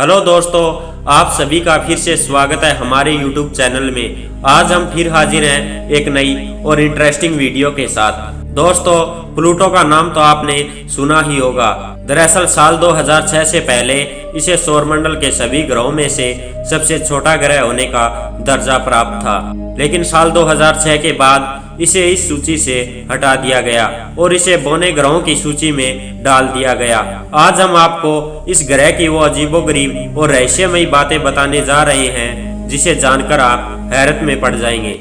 Hello दोस्तों, आप सभी का फिर से स्वागत है हमारे YouTube चैनल में। आज हम फिर हाजिर हैं एक नई और इंटरेस्टिंग वीडियो के साथ। दोस्तों, प्लूटो का नाम तो आपने सुना ही होगा। दरअसल साल 2006 से पहले इसे सौरमंडल के सभी ग्रहों में से सबसे छोटा ग्रह होने का दर्जा प्राप्त था, लेकिन साल 2006 के बाद इसे इस सूची से हटा दिया गया और इसे बौने ग्रहों की सूची में डाल दिया गया। आज हम आपको इस ग्रह की वो अजीबोगरीब और रहस्यमयी बातें बताने जा रहे हैं जिसे जानकर आप हैरत में पड़ जाएंगे।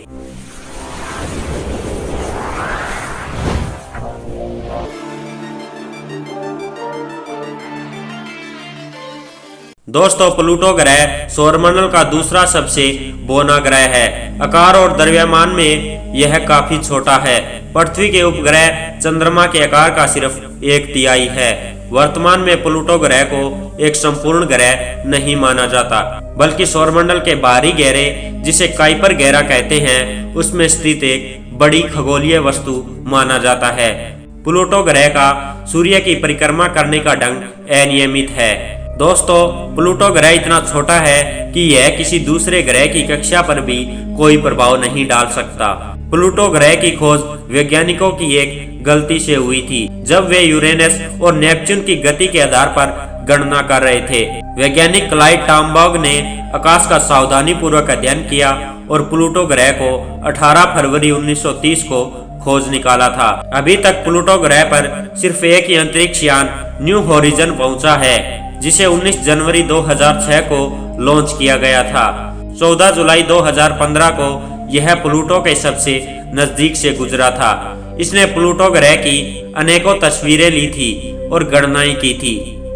दोस्तों, प्लूटो ग्रह सौरमंडल का दूसरा सबसे बौना ग्रह है। आकार और द्रव्यमान में यह काफी छोटा है। पृथ्वी के उपग्रह चंद्रमा के आकार का सिर्फ 1/3 है। वर्तमान में प्लूटो ग्रह को एक संपूर्ण ग्रह नहीं माना जाता, बल्कि सौरमंडल के बाहरी घेरे, जिसे काइपर घेरा कहते हैं, उसमें स्थित एक बड़ी खगोलीय वस्तु माना जाता है। प्लूटो ग्रह का सूर्य की परिक्रमा करने का ढंग अनियमित है। दोस्तों, प्लूटो ग्रह इतना छोटा है कि यह किसी दूसरे ग्रह की कक्षा पर भी कोई प्रभाव नहीं डाल सकता। प्लूटो ग्रह की खोज वैज्ञानिकों की एक गलती से हुई थी, जब वे यूरेनस और नेपच्यून की गति के आधार पर गणना कर रहे थे। वैज्ञानिक क्लाइड टॉम्बाउग ने आकाश का सावधानी पूर्वक अध्ययन किया और प्लूटो ग्रह को 18 फरवरी 1930 को खोज निकाला था। अभी तक प्लूटो ग्रह पर सिर्फ एक ही अंतरिक्ष यान न्यू होरिजन पहुंचा है, जिसे 19 जनवरी 2006 को लॉन्च किया गया था। 14 जुलाई 2015 को यह प्लूटो के सबसे नजदीक से गुजरा था। इसने प्लूटो ग्रह की अनेकों तस्वीरें ली थी और गणनाएं की थी।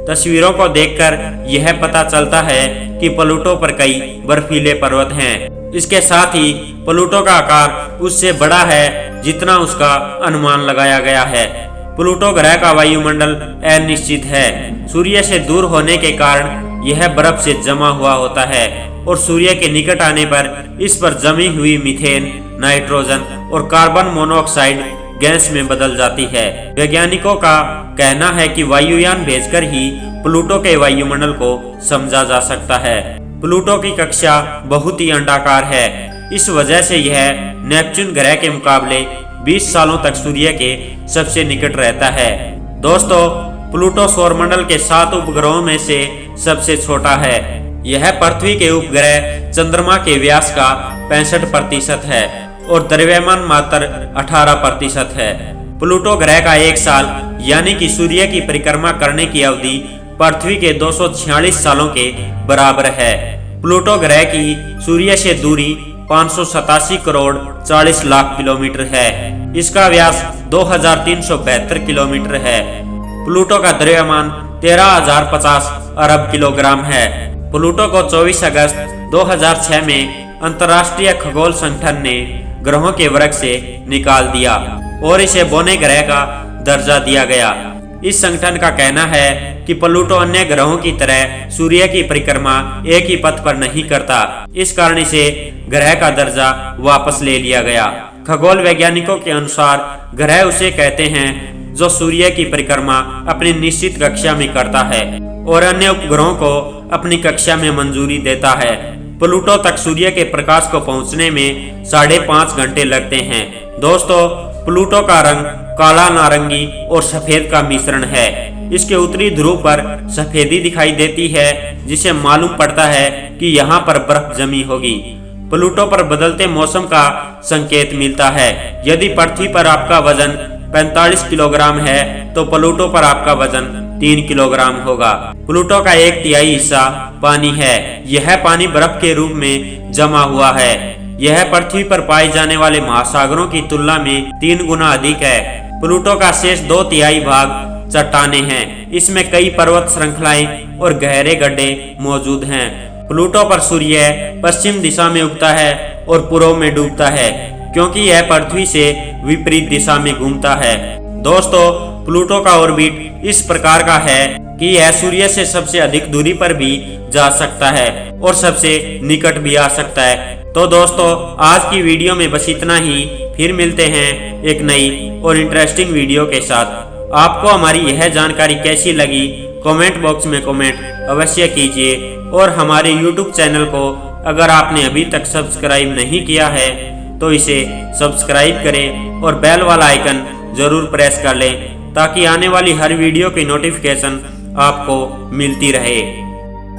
तस्वीरों को देखकर यह पता चलता है कि प्लूटो पर कई बर्फीले पर्वत हैं। इसके साथ ही प्लूटो का आकार उससे बड़ा है जितना उसका अनुमान लगाया गया है। प्लूटो ग्रह का वायुमंडल अनिश्चित है। सूर्य से दूर होने के कारण यह बर्फ से जमा हुआ होता है और सूर्य के निकट आने पर इस पर जमी हुई मीथेन, नाइट्रोजन और कार्बन मोनोऑक्साइड गैस में बदल जाती है। वैज्ञानिकों का कहना है कि वायुयान भेजकर ही प्लूटो के वायुमंडल को समझा जा सकता है। प्लूटो की कक्षा बहुत ही अंडाकार है। इस वजह से यह नेपच्यून ग्रह के मुकाबले 20 सालों तक सूर्य के सबसे निकट रहता है। दोस्तों, प्लूटो सौरमंडल के 7 उपग्रहों में से सबसे छोटा है। यह पृथ्वी के उपग्रह चंद्रमा के व्यास का 65% है और द्रव्यमान मात्र 18% है। प्लूटो ग्रह का एक साल यानी कि सूर्य की परिक्रमा करने की अवधि पृथ्वी के 246 सालों के बराबर है। प्लूटो ग्रह की सूर्य से दूरी 587 करोड़ 40 लाख किलोमीटर है। इसका व्यास 2372 किलोमीटर है। प्लूटो का द्रव्यमान 13,050 अरब किलोग्राम है। प्लूटो को 24 अगस्त 2006 में अंतर्राष्ट्रीय खगोल संगठन ने ग्रहों के वर्ग से निकाल दिया और इसे बौने ग्रह का दर्जा दिया गया। इस संगठन का कहना है कि प्लूटो अन्य ग्रहों की तरह सूर्य की परिक्रमा एक ही पथ पर नहीं करता। इस कारण इसे ग्रह का दर्जा वापस ले लिया गया। खगोल वैज्ञानिकों के अनुसार ग्रह उसे कहते हैं जो सूर्य की परिक्रमा अपनी निश्चित कक्षा में करता है और अन्य उपग्रहों को अपनी कक्षा में मंजूरी देता है। प्लूटो तक सूर्य के प्रकाश को पहुंचने में 5.5 घंटे लगते हैं। दोस्तों, प्लूटो का रंग काला, नारंगी और सफेद का मिश्रण है। इसके उत्तरी ध्रुव पर सफेदी दिखाई देती है, जिसे मालूम पड़ता है कि यहाँ पर बर्फ जमी होगी। प्लूटो पर बदलते मौसम का संकेत मिलता है। यदि पृथ्वी पर आपका वजन 45 किलोग्राम है तो प्लूटो पर आपका वजन 3 किलोग्राम होगा। प्लूटो का 1/3 हिस्सा पानी है। यह पानी बर्फ के रूप में जमा हुआ है। यह पृथ्वी पर पाए जाने वाले महासागरों की तुलना में 3 गुना अधिक है। प्लूटो का शेष 2/3 भाग चट्टानें हैं। इसमें कई पर्वत श्रृंखलाएं और गहरे गड्ढे मौजूद हैं। प्लूटो पर सूर्य पश्चिम दिशा में उगता है और पूर्व में डूबता है, क्योंकि यह पृथ्वी से विपरीत दिशा में घूमता है। दोस्तों, प्लूटो का ऑर्बिट इस प्रकार का है कि यह सूर्य से सबसे अधिक दूरी पर भी जा सकता है और सबसे निकट भी आ सकता है। तो दोस्तों, आज की वीडियो में बस इतना ही। फिर मिलते हैं एक नई और इंटरेस्टिंग वीडियो के साथ। आपको हमारी यह जानकारी कैसी लगी कमेंट बॉक्स में कमेंट अवश्य कीजिए और हमारे YouTube चैनल को अगर आपने अभी तक सब्सक्राइब नहीं किया है तो इसे सब्सक्राइब करें और बेल वाला आइकन जरूर प्रेस कर लें ताकि आने वाली हर वीडियो की नोटिफिकेशन आपको मिलती रहे।